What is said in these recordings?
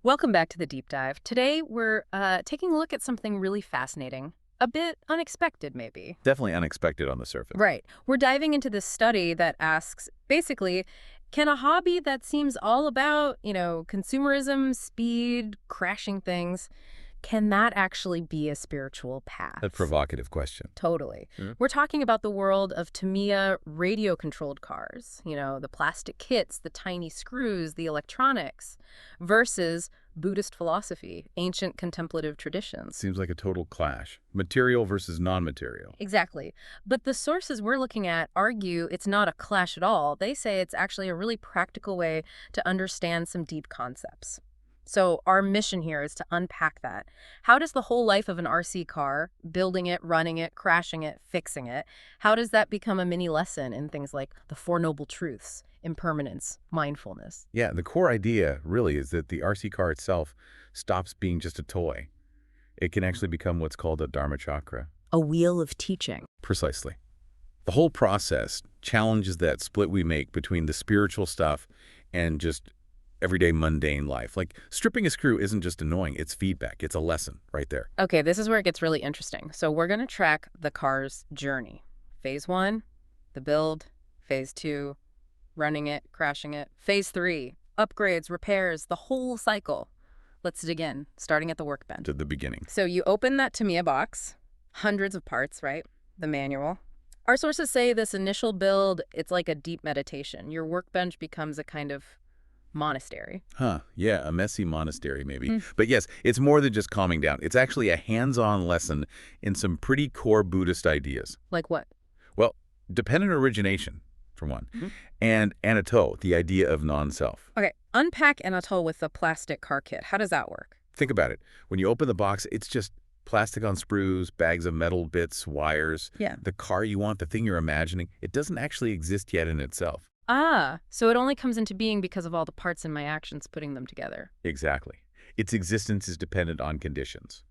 Welcome back to the deep dive. Today we're taking a look at something really fascinating, a bit unexpected maybe. Definitely unexpected on the surface. Right. We're diving into this study that asks, basically, can a hobby that seems all about, consumerism, speed, crashing things, can that actually be a spiritual path? A provocative question. Totally. Hmm? We're talking about the world of Tamiya radio-controlled cars, the plastic kits, the tiny screws, the electronics, versus Buddhist philosophy, ancient contemplative traditions. Seems like a total clash. Material versus non-material. Exactly. But the sources we're looking at argue it's not a clash at all. They say it's actually a really practical way to understand some deep concepts. So our mission here is to unpack that. How does the whole life of an RC car, building it, running it, crashing it, fixing it, how does that become a mini lesson in things like the Four Noble Truths, impermanence, mindfulness? Yeah, the core idea really is that the RC car itself stops being just a toy. It can actually become what's called a Dharma chakra. A wheel of teaching. Precisely. The whole process challenges that split we make between the spiritual stuff and just everyday mundane life. Like stripping a screw isn't just annoying, it's feedback. It's a lesson right there. Okay, this is where it gets really interesting. So we're going to track the car's journey. Phase 1, the build. Phase 2, running it, crashing it. Phase 3, upgrades, repairs, the whole cycle. Let's dig in, starting at the workbench. To the beginning. So you open that Tamiya box, hundreds of parts, right? The manual. Our sources say this initial build, it's like a deep meditation. Your workbench becomes a kind of monastery. Huh, yeah, a messy monastery maybe. But yes, it's more than just calming down. It's actually a hands-on lesson in some pretty core Buddhist ideas. Like what? Well, dependent origination, for one, Mhm. and Anato, the idea of non-self. Okay, unpack Anatole with the plastic car kit. How does that work? Think about it. When you open the box, it's just plastic on sprues, bags of metal bits, wires. Yeah. The car you want, the thing you're imagining, it doesn't actually exist yet in itself. Ah, so it only comes into being because of all the parts in my actions putting them together. Exactly. Its existence is dependent on conditions.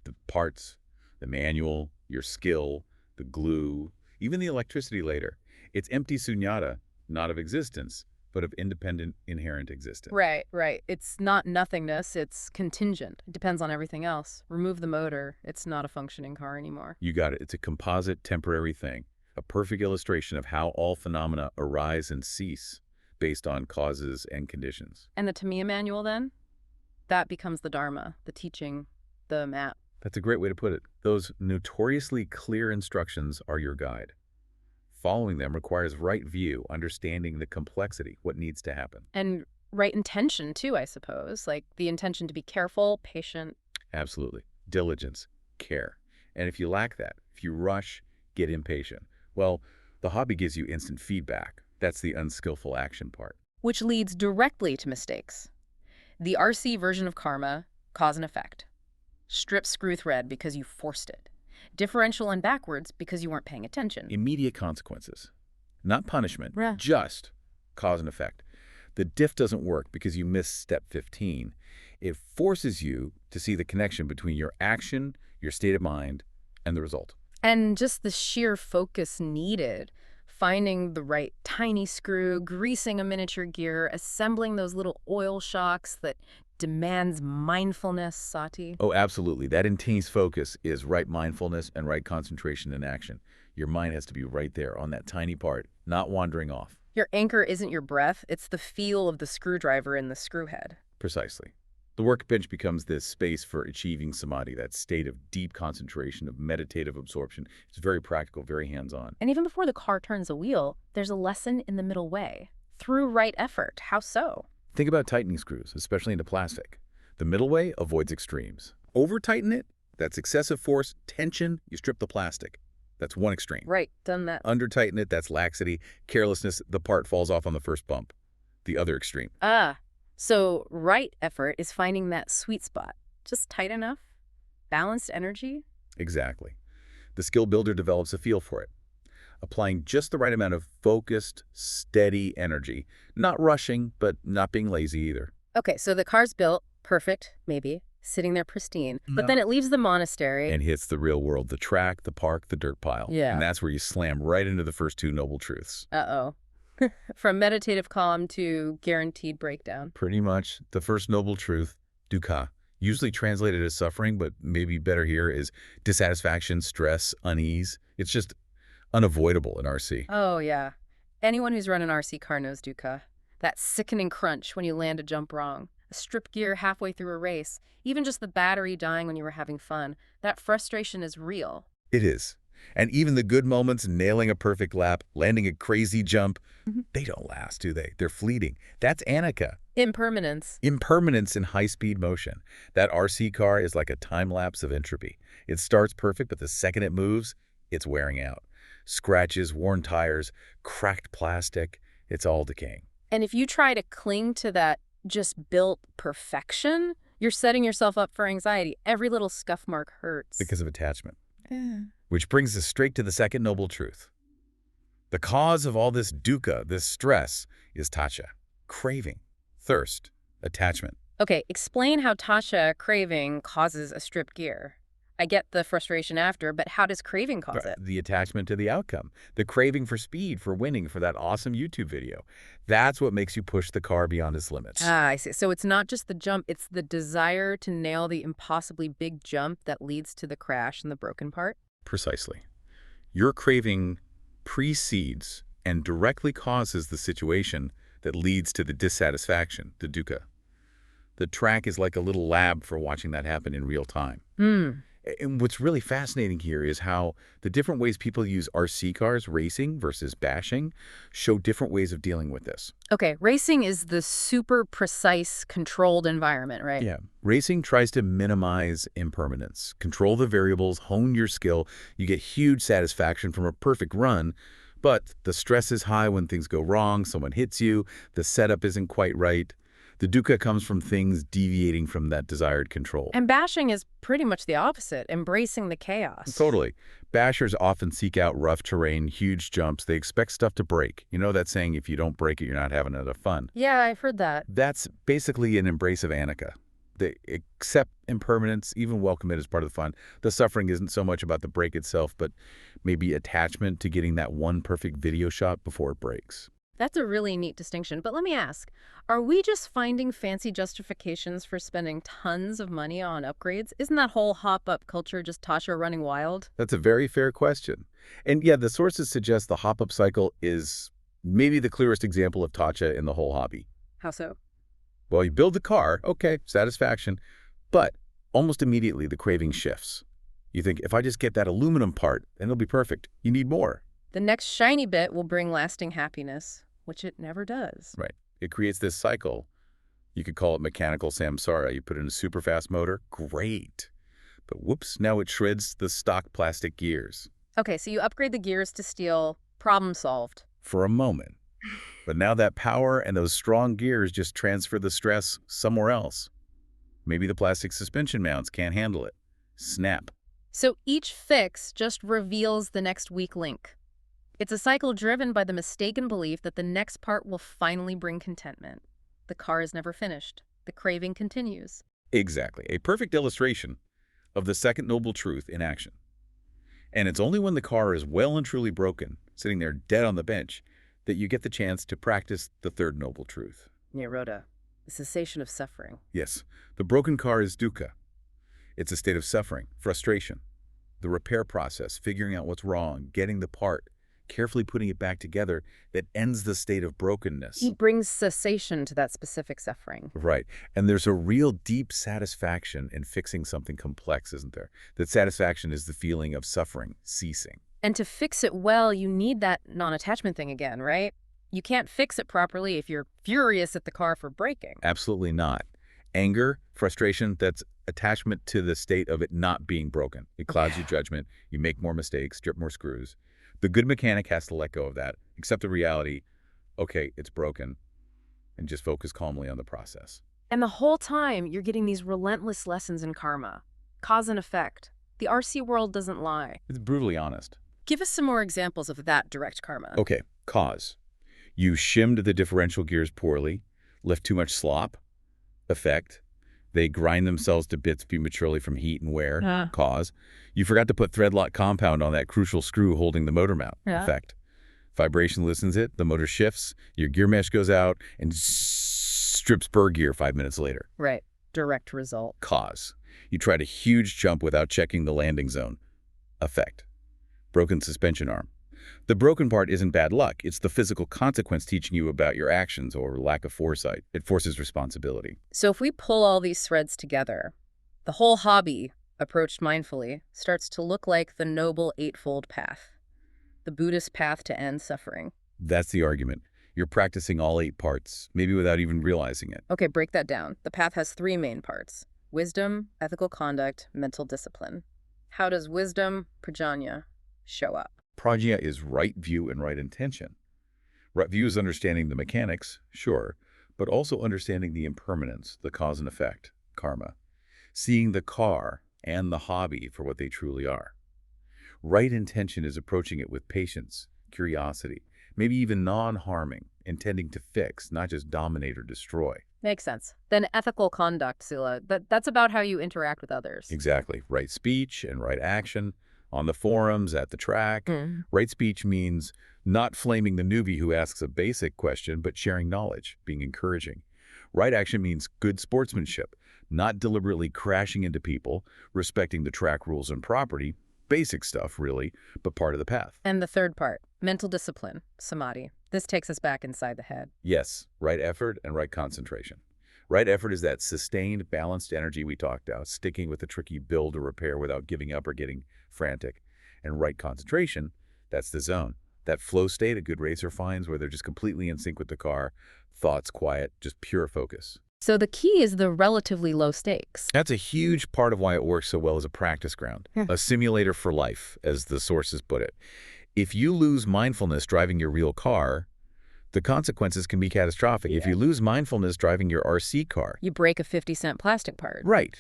The parts, the manual, your skill, the glue, even the electricity later. It's empty sunyata, not of existence, but of independent, inherent existence. Right. It's not nothingness, it's contingent. It depends on everything else. Remove the motor, it's not a functioning car anymore. You got it. It's a composite, temporary thing. A perfect illustration of how all phenomena arise and cease based on causes and conditions. And the Tamiya manual then? That becomes the Dharma, the teaching, the map. That's a great way to put it. Those notoriously clear instructions are your guide. Following them requires right view, understanding the complexity, what needs to happen. And right intention too, I suppose. Like the intention to be careful, patient. Absolutely. Diligence, care. And if you lack that, if you rush, get impatient, well, the hobby gives you instant feedback. That's the unskillful action part. Which leads directly to mistakes. The RC version of karma, cause and effect. Strip screw thread because you forced it. Differential and backwards because you weren't paying attention. Immediate consequences. Not punishment, Yeah. just cause and effect. The diff doesn't work because you missed step 15. It forces you to see the connection between your action, your state of mind, and the result. And just the sheer focus needed. Finding the right tiny screw, greasing a miniature gear, assembling those little oil shocks that demands mindfulness, Sati. Oh, absolutely. That intense focus is right mindfulness and right concentration and action. Your mind has to be right there on that tiny part, not wandering off. Your anchor isn't your breath, it's the feel of the screwdriver in the screw head. Precisely. The workbench becomes this space for achieving samadhi, that state of deep concentration, of meditative absorption. It's very practical, very hands-on. And even before the car turns a wheel, there's a lesson in the middle way. Through right effort. How so? Think about tightening screws, especially into plastic. The middle way avoids extremes. Over-tighten it, that's excessive force, tension, you strip the plastic. That's one extreme. Right, done that. Under-tighten it, that's laxity, carelessness, the part falls off on the first bump. The other extreme. So right effort is finding that sweet spot. Just tight enough, balanced energy. Exactly. The skill builder develops a feel for it, applying just the right amount of focused, steady energy, not rushing, but not being lazy either. Okay, so the car's built, perfect, maybe, sitting there pristine. No. But then it leaves the monastery. And hits the real world, the track, the park, the dirt pile. Yeah. And that's where you slam right into the first two noble truths. Uh-oh. From meditative calm to guaranteed breakdown. Pretty much. The first noble truth, Dukkha, usually translated as suffering, but maybe better here is dissatisfaction, stress, unease. It's just unavoidable in RC. Oh, yeah. Anyone who's run an RC car knows dukkha. That sickening crunch when you land a jump wrong, a stripped gear halfway through a race, even just the battery dying when you were having fun. That frustration is real. It is. And even the good moments, nailing a perfect lap, landing a crazy jump, they don't last, do they? They're fleeting. That's anicca, Impermanence. impermanence in high-speed motion. That RC car is like a time lapse of entropy. It starts perfect, but the second it moves, it's wearing out. Scratches, worn tires, cracked plastic, it's all decaying. And if you try to cling to that just built perfection, you're setting yourself up for anxiety. Every little scuff mark hurts. Because of attachment. Which brings us straight to the second noble truth. The cause of all this dukkha, this stress, is tacha, craving, thirst, attachment. Okay, explain how tasha, craving, causes a stripped gear. I get the frustration after, but how does craving cause it? The attachment to the outcome, the craving for speed, for winning, for that awesome YouTube video. That's what makes you push the car beyond its limits. Ah, I see. So it's not just the jump, it's the desire to nail the impossibly big jump that leads to the crash and the broken part? Precisely. Your craving precedes and directly causes the situation that leads to the dissatisfaction, the dukkha. The track is like a little lab for watching that happen in real time. And what's really fascinating here is how the different ways people use RC cars, racing versus bashing, show different ways of dealing with this. Okay, racing is the super precise, controlled environment, right? Yeah. Racing tries to minimize impermanence, control the variables, hone your skill. You get huge satisfaction from a perfect run, but the stress is high when things go wrong, someone hits you, the setup isn't quite right. The dukkha comes from things deviating from that desired control. And bashing is pretty much the opposite, embracing the chaos. Totally. Bashers often seek out rough terrain, huge jumps. They expect stuff to break. You know that saying, if you don't break it, you're not having enough fun. Yeah, I've heard that. That's basically an embrace of anicca. They accept impermanence, even welcome it as part of the fun. The suffering isn't so much about the break itself, but maybe attachment to getting that one perfect video shot before it breaks. That's a really neat distinction. But let me ask, are we just finding fancy justifications for spending tons of money on upgrades? Isn't that whole hop-up culture just Tasha running wild? That's a very fair question. And yeah, the sources suggest the hop-up cycle is maybe the clearest example of tacha in the whole hobby. How so? Well, you build the car, okay, satisfaction, but almost immediately the craving shifts. You think, if I just get that aluminum part, then it'll be perfect. You need more. The next shiny bit will bring lasting happiness, which it never does. Right. It creates this cycle. You could call it mechanical samsara. You put in a super fast motor, great. But whoops, now it shreds the stock plastic gears. Okay, so you upgrade the gears to steel, problem solved. For a moment. But now that power and those strong gears just transfer the stress somewhere else. Maybe the plastic suspension mounts can't handle it. Snap. So each fix just reveals the next weak link. It's a cycle driven by the mistaken belief that the next part will finally bring contentment. The car is never finished. The craving continues. Exactly. A perfect illustration of the second noble truth in action. And it's only when the car is well and truly broken, sitting there dead on the bench, that you get the chance to practice the third noble truth. Nirodha, the cessation of suffering. Yes, the broken car is dukkha. It's a state of suffering, frustration. The repair process, figuring out what's wrong, getting the part, carefully putting it back together, that ends the state of brokenness. He brings cessation to that specific suffering. Right. And there's a real deep satisfaction in fixing something complex, isn't there? That satisfaction is the feeling of suffering ceasing. And to fix it well, you need that non-attachment thing again, right? You can't fix it properly if you're furious at the car for breaking. Absolutely not. Anger, frustration, that's attachment to the state of it not being broken. It clouds your judgment. You make more mistakes, strip more screws. The good mechanic has to let go of that, accept the reality, okay, it's broken, and just focus calmly on the process. And the whole time, you're getting these relentless lessons in karma. Cause and effect. The RC world doesn't lie. It's brutally honest. Give us some more examples of that direct karma. Okay, cause. You shimmed the differential gears poorly, left too much slop. Effect. They grind themselves to bits prematurely from heat and wear. Cause. You forgot to put thread lock compound on that crucial screw holding the motor mount. Effect. Vibration loosens it, the motor shifts, your gear mesh goes out, and strips spur gear 5 minutes later. Right. Direct result. Cause. You tried a huge jump without checking the landing zone. Effect. Broken suspension arm. The broken part isn't bad luck. It's the physical consequence teaching you about your actions or lack of foresight. It forces responsibility. So if we pull all these threads together, the whole hobby, approached mindfully, starts to look like the Noble Eightfold Path, the Buddhist path to end suffering. That's the argument. You're practicing all 8 parts, maybe without even realizing it. Okay, break that down. The path has 3 main parts: wisdom, ethical conduct, mental discipline. How does wisdom, prajna, show up? Prajna is right view and right intention. Right view is understanding the mechanics, sure, but also understanding the impermanence, the cause and effect, karma. Seeing the car and the hobby for what they truly are. Right intention is approaching it with patience, curiosity, maybe even non-harming, intending to fix, not just dominate or destroy. Makes sense. Then ethical conduct, Sila, that's about how you interact with others. Exactly. Right speech and right action. On the forums, at the track. Mm. Right speech means not flaming the newbie who asks a basic question, but sharing knowledge, being encouraging. Right action means good sportsmanship, not deliberately crashing into people, respecting the track rules and property, basic stuff, really, but part of the path. And the third part, mental discipline, samadhi. This takes us back inside the head. Yes, right effort and right concentration. Right effort is that sustained, balanced energy we talked about, sticking with a tricky build or repair without giving up or getting frantic. And right concentration, that's the zone. That flow state a good racer finds where they're just completely in sync with the car, thoughts quiet, just pure focus. So the key is the relatively low stakes. That's a huge part of why it works so well as a practice ground, a simulator for life, as the sources put it. If you lose mindfulness driving your real car, the consequences can be catastrophic. If you lose mindfulness driving your RC car, You break a 50-cent plastic part. right.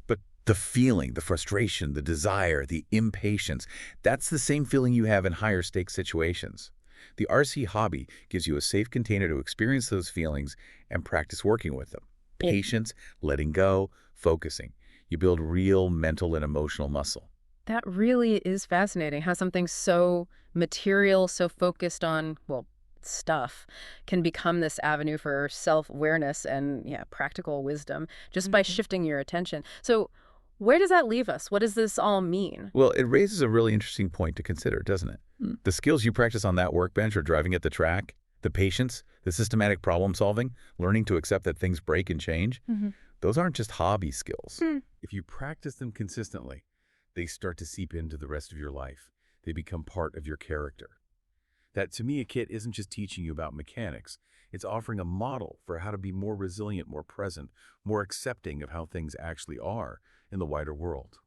But the feeling, the frustration, the desire, the impatience, that's the same feeling you have in higher stakes situations. The RC hobby gives you a safe container to experience those feelings and practice working with them. Patience, letting go, focusing. You build real mental and emotional muscle. That really is fascinating, how something so material, so focused on, well, stuff, can become this avenue for self-awareness and, practical wisdom just by shifting your attention. So where does that leave us? What does this all mean? Well, it raises a really interesting point to consider, doesn't it? The skills you practice on that workbench or driving at the track, the patience, the systematic problem solving, learning to accept that things break and change, those aren't just hobby skills. If you practice them consistently, they start to seep into the rest of your life. They become part of your character. That, to me, a kit isn't just teaching you about mechanics. It's offering a model for how to be more resilient, more present, more accepting of how things actually are in the wider world.